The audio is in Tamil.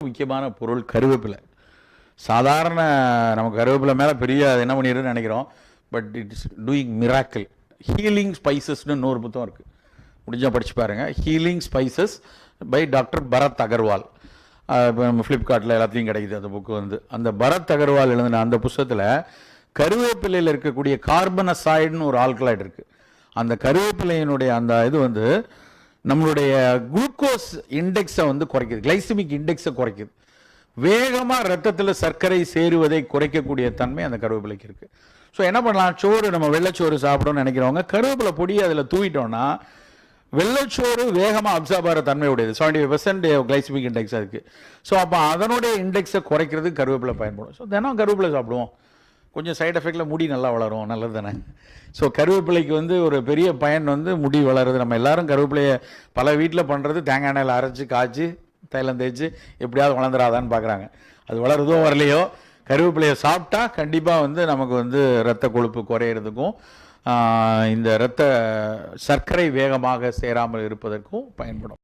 முக்கியமான பொருள் கருவேப்பிலை. சாதாரண நமக்கு கருவேப்பிலை மேலே பெரிய என்ன பண்ணிடுன்னு நினைக்கிறோம். But it's doing miracle. Healing ஸ்பைசஸ்னு இன்னொரு புத்தகம் இருக்குது, முடிஞ்சால் படித்து பாருங்கள். Healing spices by doctor Bharat Agarwal. இப்போ நம்ம ஃப்ளிப்கார்ட்டில் எல்லாத்துலேயும் கிடைக்குது அந்த புக்கு வந்து. அந்த பரத் அகர்வால் எழுதின அந்த புத்தகத்தில் கருவேப்பிலையில் இருக்கக்கூடிய கார்பனசாய்டுன்னு ஒரு ஆல்கலாய்டு இருக்குது. அந்த கருவேப்பிலையினுடைய அந்த இது வந்து நம்மளுடைய குளுக்கோஸ் இண்டெக்ஸை வந்து குறைக்குது, கிளைசிமிக் இண்டெக்ஸை குறைக்குது. வேகமாக ரத்தத்தில் சர்க்கரை சேருவதை குறைக்கக்கூடிய தன்மை அந்த கருவேப்பிலைக்கு இருக்குது. ஸோ என்ன பண்ணலாம், சோறு நம்ம வெள்ளைச்சோறு சாப்பிடணும்னு நினைக்கிறவங்க கருவேப்பிலை பொடியை அதில் தூவிட்டோம்னா வெள்ளைச்சோறு வேகமாக அப்சார்ப் ஆகிற தன்மை உடையது. 75% கிளைசிமிக் இண்டெக்ஸாக இருக்குது. ஸோ அப்போ அதனுடைய இண்டெக்ஸை குறைக்கிறதுக்கு கருவேப்பிலை பயன்படும். ஸோ தினம் கருவேப்பிலை சாப்பிடுவோம், கொஞ்சம் சைட் எஃபெக்டில் முடி நல்லா வளரும், நல்லது தானே. ஸோ கருவேப்பிலைக்கு வந்து ஒரு பெரிய பயன் வந்து முடி வளருது. நம்ம எல்லாரும் கருவேப்பிலையை பல வீட்டில் பண்ணுறது தேங்காய் எண்ணெயில் அரைச்சி காய்ச்சி தைலம் தேய்ச்சி எப்படியாவது வளர்ந்துடாதான்னு பார்க்குறாங்க. அது வளருதோ வரலையோ, கருவேப்பிலையை சாப்பிட்டா கண்டிப்பாக வந்து நமக்கு வந்து இரத்த கொழுப்பு குறையிறதுக்கும் இந்த இரத்த சர்க்கரை வேகமாக சேராமல் இருப்பதற்கும் பயன்படும்.